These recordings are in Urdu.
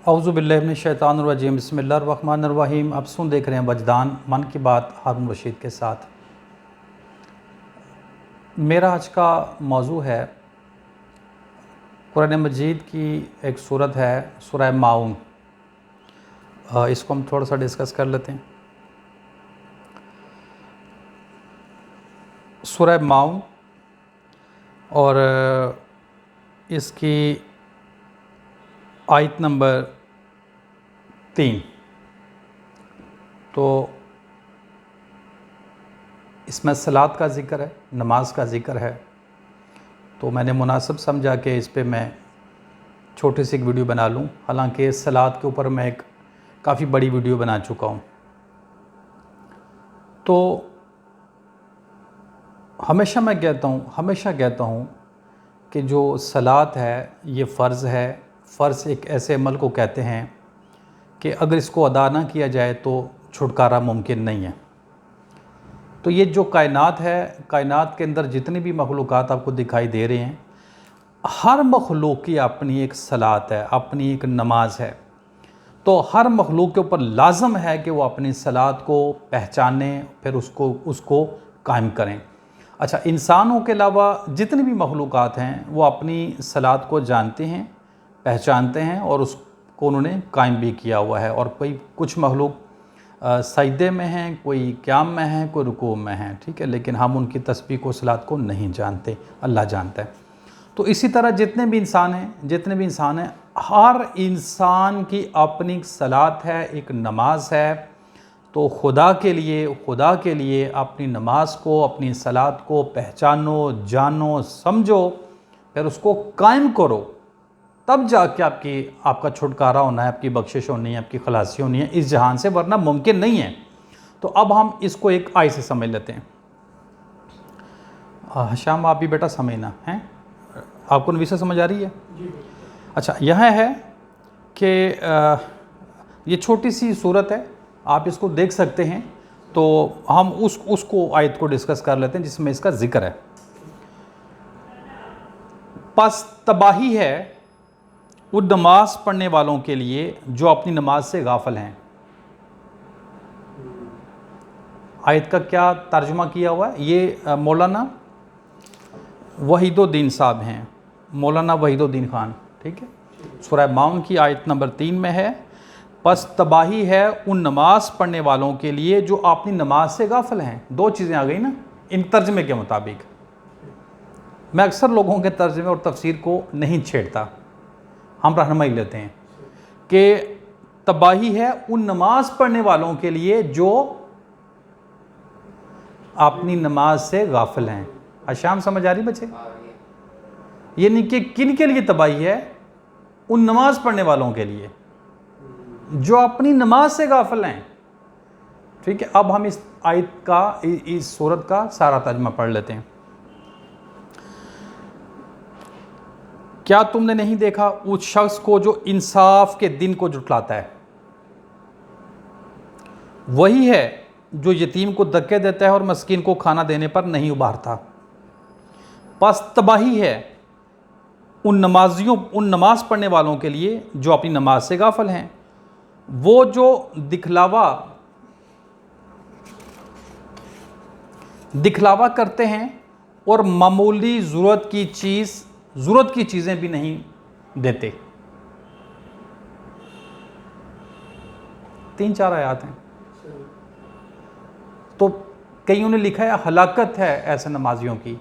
اعوذ باللہ من الشیطان الرجیم بسم اللہ الرحمن الرحیم۔ اب دیکھ رہے ہیں وجدان من کی بات ہارون رشید کے ساتھ۔ میرا آج کا موضوع ہے قرآن مجید کی ایک سورت ہے سورہ ماؤن۔ اس کو ہم تھوڑا سا ڈسکس کر لیتے ہیں۔ سورہ ماؤن اور اس کی آیت نمبر 3۔ تو اس میں صلاۃ کا ذکر ہے، نماز کا ذکر ہے، تو میں نے مناسب سمجھا کہ اس پہ میں چھوٹی سی ایک ویڈیو بنا لوں، حالانکہ صلاۃ کے اوپر میں ایک کافی بڑی ویڈیو بنا چکا ہوں۔ تو ہمیشہ میں کہتا ہوں کہ جو صلاۃ ہے یہ فرض ہے۔ فرض ایک ایسے عمل کو کہتے ہیں کہ اگر اس کو ادا نہ کیا جائے تو چھٹکارا ممکن نہیں ہے۔ تو یہ جو کائنات ہے، کائنات کے اندر جتنی بھی مخلوقات آپ کو دکھائی دے رہے ہیں، ہر مخلوق کی اپنی ایک صلاۃ ہے، اپنی ایک نماز ہے۔ تو ہر مخلوق کے اوپر لازم ہے کہ وہ اپنی صلاۃ کو پہچانے، پھر اس کو قائم کریں۔ اچھا، انسانوں کے علاوہ جتنی بھی مخلوقات ہیں وہ اپنی صلاۃ کو جانتے ہیں، پہچانتے ہیں، اور اس کو انہوں نے قائم بھی کیا ہوا ہے۔ اور کچھ مخلوق سجدے میں ہیں، کوئی قیام میں ہیں، کوئی رکوع میں ہیں، ٹھیک ہے، لیکن ہم ان کی تسبیح کو صلاۃ کو نہیں جانتے، اللہ جانتا ہے۔ تو اسی طرح جتنے بھی انسان ہیں ہر انسان کی اپنی صلاۃ ہے، ایک نماز ہے۔ تو خدا کے لیے اپنی نماز کو، اپنی صلاۃ کو پہچانو، جانو، سمجھو، پھر اس کو قائم کرو، تب جا کے آپ کا چھٹکارا ہونا ہے، آپ کی بخشش ہونی ہے، آپ کی خلاصی ہونی ہے اس جہان سے، ورنہ ممکن نہیں ہے۔ تو اب ہم اس کو ایک آیت سے سمجھ لیتے ہیں۔ حشام آپ بھی بیٹا سمجھنا ہیں، آپ کو نویسہ سمجھ آ رہی ہے؟ اچھا، یہاں ہے کہ یہ چھوٹی سی صورت ہے، آپ اس کو دیکھ سکتے ہیں۔ تو ہم اس کو آیت کو ڈسکس کر لیتے ہیں جس میں اس کا ذکر ہے۔ پس تباہی ہے ان نماز پڑھنے والوں کے لیے جو اپنی نماز سے غافل ہیں۔ آیت کا کیا ترجمہ کیا ہوا ہے؟ یہ مولانا وحید الدین صاحب ہیں، مولانا وحید الدین خان، ٹھیک ہے۔ سورہ ماؤن کی آیت نمبر 3 میں ہے، پس تباہی ہے ان نماز پڑھنے والوں کے لیے جو اپنی نماز سے غافل ہیں۔ دو چیزیں آ گئی نا ان ترجمے کے مطابق۔ میں اکثر لوگوں کے ترجمے اور تفسیر کو نہیں چھیڑتا، ہم رہنمائی لیتے ہیں کہ تباہی ہے ان نماز پڑھنے والوں کے لیے جو اپنی نماز سے غافل ہیں۔ شام سمجھ آ رہی بچے؟ یعنی کہ کن کے لیے تباہی ہے؟ ان نماز پڑھنے والوں کے لیے جو اپنی نماز سے غافل ہیں، ٹھیک ہے۔ اب ہم اس آیت کا، اس سورت کا سارا ترجمہ پڑھ لیتے ہیں۔ کیا تم نے نہیں دیکھا اس شخص کو جو انصاف کے دن کو جھٹلاتا ہے؟ وہی ہے جو یتیم کو دھکے دیتا ہے اور مسکین کو کھانا دینے پر نہیں ابھارتا۔ پس تباہی ہے ان نماز پڑھنے والوں کے لیے جو اپنی نماز سے غافل ہیں۔ وہ جو دکھلاوا کرتے ہیں اور معمولی ضرورت کی چیزیں بھی نہیں دیتے۔ 3-4 آیات ہیں۔ تو کئیوں نے لکھا ہے ہلاکت ہے ایسے نمازیوں کی،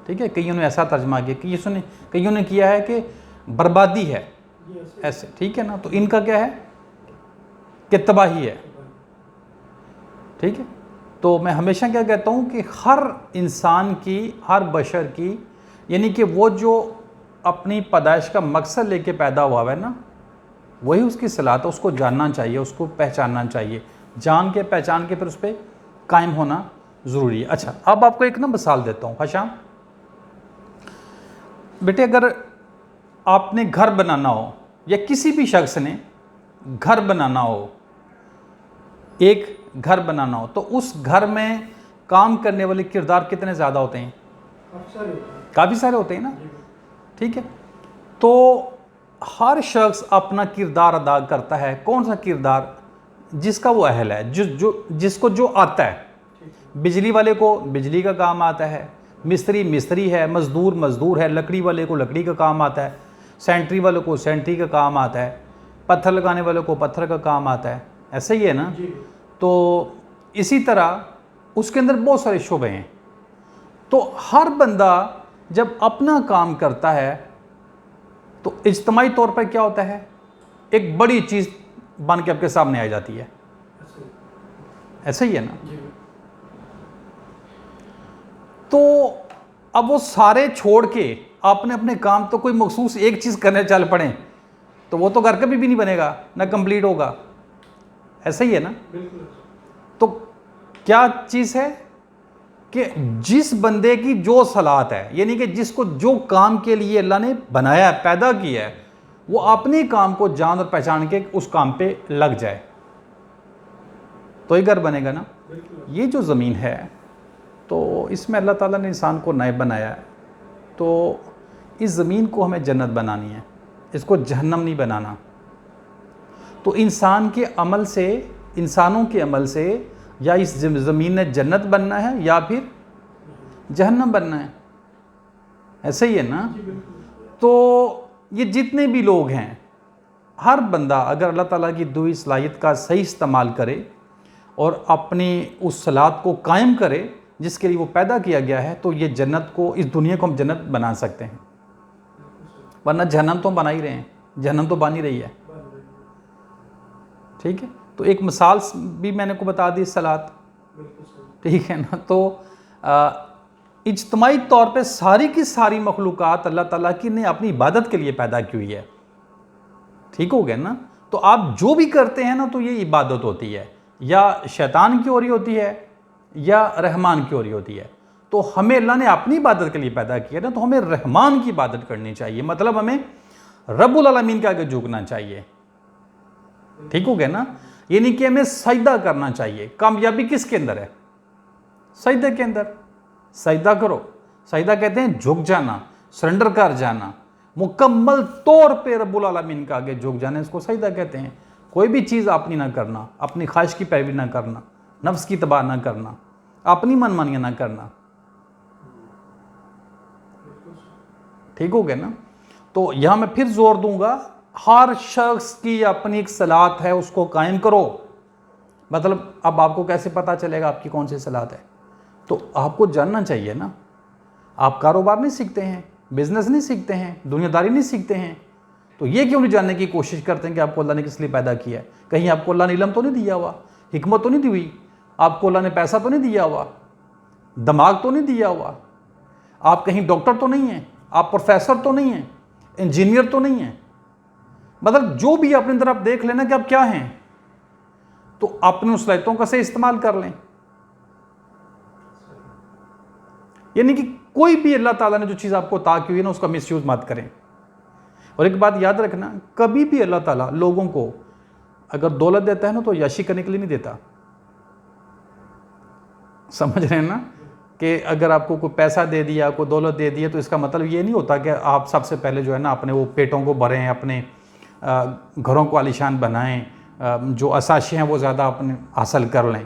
ٹھیک ہے، کئیوں نے ایسا ترجمہ کیا، کئیوں نے کیا ہے کہ بربادی ہے ایسے، ٹھیک ہے نا۔ تو ان کا کیا ہے کہ تباہی ہے، ٹھیک ہے۔ تو میں ہمیشہ کیا کہتا ہوں کہ ہر انسان کی، ہر بشر کی، یعنی کہ وہ جو اپنی پیدائش کا مقصد لے کے پیدا ہوا ہے نا، وہی اس کی صلاۃ ہے، اس کو جاننا چاہیے، اس کو پہچاننا چاہیے، جان کے پہچان کے پھر اس پہ قائم ہونا ضروری ہے۔ اچھا، اب آپ کو ایک مثال دیتا ہوں۔ حشام بیٹے، اگر آپ نے گھر بنانا ہو، یا کسی بھی شخص نے گھر بنانا ہو، ایک گھر بنانا ہو، تو اس گھر میں کام کرنے والے کردار کتنے زیادہ ہوتے ہیں؟ کافی سارے ہوتے ہیں نا، ٹھیک ہے۔ تو ہر شخص اپنا کردار ادا کرتا ہے. کون سا کردار؟ جس کا وہ اہل ہے, جس کو جو آتا ہے. بجلی والے کو بجلی کا کام آتا ہے, مستری ہے, مزدور ہے, لکڑی والے کو لکڑی کا کام آتا ہے, سینٹری والے کو سینٹری کا کام آتا ہے, پتھر لگانے والے کو پتھر کا کام آتا ہے. ایسا ہی ہے نا؟ تو اسی طرح اس کے اندر بہت سارے شعبے ہیں. تو ہر بندہ جب اپنا کام کرتا ہے تو اجتماعی طور پر کیا ہوتا ہے؟ ایک بڑی چیز بن کے آپ کے سامنے آ جاتی ہے. ایسا ہی ہے نا؟ تو اب وہ سارے چھوڑ کے اپنے اپنے کام تو کوئی مخصوص ایک چیز کرنے چل پڑیں تو وہ تو گھر کبھی بھی نہیں بنے گا, نہ کمپلیٹ ہوگا. ایسا ہی ہے نا؟ تو کیا چیز ہے کہ جس بندے کی جو صلاحت ہے, یعنی کہ جس کو جو کام کے لیے اللہ نے بنایا ہے, پیدا کیا ہے, وہ اپنے کام کو جان اور پہچان کے اس کام پہ لگ جائے تو ہی گھر بنے گا نا. یہ جو زمین ہے تو اس میں اللہ تعالیٰ نے انسان کو نائب بنایا ہے. تو اس زمین کو ہمیں جنت بنانی ہے, اس کو جہنم نہیں بنانا. تو انسان کے عمل سے, انسانوں کے عمل سے یا اس زمین نے جنت بننا ہے یا پھر جہنم بننا ہے. ایسا ہی ہے نا؟ تو یہ جتنے بھی لوگ ہیں, ہر بندہ اگر اللہ تعالیٰ کی دی صلاحیت کا صحیح استعمال کرے اور اپنی اس صلاحیت کو قائم کرے جس کے لیے وہ پیدا کیا گیا ہے, تو یہ جنت کو, اس دنیا کو ہم جنت بنا سکتے ہیں. ورنہ جہنم تو ہم بنا ہی رہے ہیں, جہنم تو بن ہی رہی ہے. ٹھیک ہے؟ تو ایک مثال بھی میں نے کو بتا دی, صلاحت. ٹھیک ہے نا؟ تو اجتماعی طور پہ ساری کی ساری مخلوقات اللہ تعالیٰ کی نے اپنی عبادت کے لیے پیدا کی ہوئی ہے. ٹھیک ہو گیا نا؟ تو آپ جو بھی کرتے ہیں نا تو یہ عبادت ہوتی ہے, یا شیطان کی ہو رہی ہوتی ہے یا رحمان کی ہو رہی ہوتی ہے. تو ہمیں اللہ نے اپنی عبادت کے لیے پیدا کیا نا, تو ہمیں رحمان کی عبادت کرنی چاہیے. مطلب ہمیں رب العالمین کے آگے جھکنا چاہیے. ٹھیک ہو گیا نا؟ یعنی کہ ہمیں سجدہ کرنا چاہیے. کامیابی کس کے اندر ہے؟ سجدے کے اندر. سجدہ کرو. سجدہ کہتے ہیں جھک جانا, سرنڈر کر جانا, مکمل طور پہ رب العالمین کے آگے جھک جانا, اس کو سجدہ کہتے ہیں. کوئی بھی چیز اپنی نہ کرنا, اپنی خواہش کی پیروی نہ کرنا, نفس کی اتباع نہ کرنا, اپنی من مانیاں نہ کرنا. ٹھیک ہو گیا نا؟ تو یہاں میں پھر زور دوں گا, ہر شخص کی اپنی ایک صلاحت ہے, اس کو قائم کرو. مطلب اب آپ کو کیسے پتا چلے گا آپ کی کون سی صلاحت ہے؟ تو آپ کو جاننا چاہیے نا. آپ کاروبار نہیں سیکھتے ہیں, بزنس نہیں سیکھتے ہیں, دنیا داری نہیں سیکھتے ہیں, تو یہ کیوں نہیں جاننے کی کوشش کرتے ہیں کہ آپ کو اللہ نے کس لیے پیدا کیا ہے؟ کہیں آپ کو اللہ نے علم تو نہیں دیا ہوا, حکمت تو نہیں دی ہوئی, آپ کو اللہ نے پیسہ تو نہیں دیا ہوا, دماغ تو نہیں دیا ہوا, آپ کہیں ڈاکٹر تو نہیں ہیں, آپ پروفیسر تو نہیں ہیں, انجینئر تو نہیں ہیں. مطلب جو بھی اپنے اندر آپ دیکھ لینا کہ آپ کیا ہیں, تو اپنے صلاحیتوں کا صحیح استعمال کر لیں. یعنی کہ کوئی بھی اللہ تعالیٰ نے جو چیز آپ کو عطا کی ہوئی ہے نا, اس کا مس یوز مت کریں. اور ایک بات یاد رکھنا, کبھی بھی اللہ تعالیٰ لوگوں کو اگر دولت دیتا ہے نا تو عیاشی کرنے کے لیے نہیں دیتا. سمجھ رہے ہیں نا؟ کہ اگر آپ کو کوئی پیسہ دے دیا, کوئی دولت دے دیا, تو اس کا مطلب یہ نہیں ہوتا کہ آپ سب سے پہلے جو ہے نا اپنے وہ پیٹوں کو بھریں, اپنے گھروں کو عالیشان بنائیں, جو اساشے ہیں وہ زیادہ اپنے حاصل کر لیں.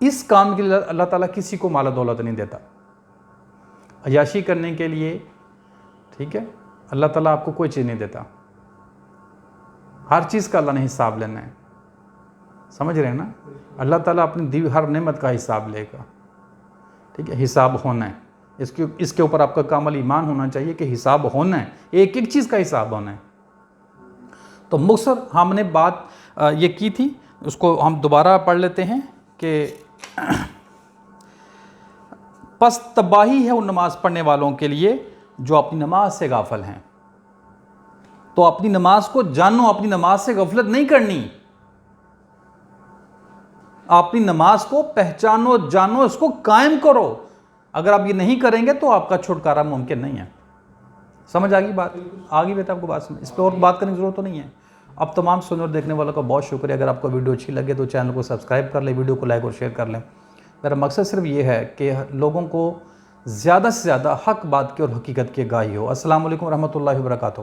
اس کام کے لیے اللہ تعالیٰ کسی کو مال و دولت نہیں دیتا. عیاشی کرنے کے لیے, ٹھیک ہے, اللہ تعالیٰ آپ کو کوئی چیز نہیں دیتا. ہر چیز کا اللہ نے حساب لینا ہے. سمجھ رہے ہیں نا؟ اللہ تعالیٰ اپنی دی ہر نعمت کا حساب لے گا. ٹھیک ہے, حساب ہونا ہے. اس کے اوپر آپ کا کامل ایمان ہونا چاہیے کہ حساب ہونا ہے, ایک ایک چیز کا حساب ہونا ہے. تو مختصر ہم نے بات یہ کی تھی, اس کو ہم دوبارہ پڑھ لیتے ہیں کہ پس تباہی ہے ان نماز پڑھنے والوں کے لیے جو اپنی نماز سے غافل ہیں. تو اپنی نماز کو جانو, اپنی نماز سے غفلت نہیں کرنی. اپنی نماز کو پہچانو, جانو, اس کو قائم کرو. اگر آپ یہ نہیں کریں گے تو آپ کا چھٹکارا ممکن نہیں ہے. سمجھ آگی بات؟ آگی بیٹا آپ کو بات سمجھ, اس پہ اور بات کرنے کی ضرورت تو نہیں ہے. اب تمام سننے اور دیکھنے والوں کا بہت شکریہ. اگر آپ کو ویڈیو اچھی لگے تو چینل کو سبسکرائب کر لیں, ویڈیو کو لائک اور شیئر کر لیں. میرا مقصد صرف یہ ہے کہ لوگوں کو زیادہ سے زیادہ حق بات کی اور حقیقت کی آگاہی ہو. السلام علیکم ورحمۃ اللہ وبرکاتہ.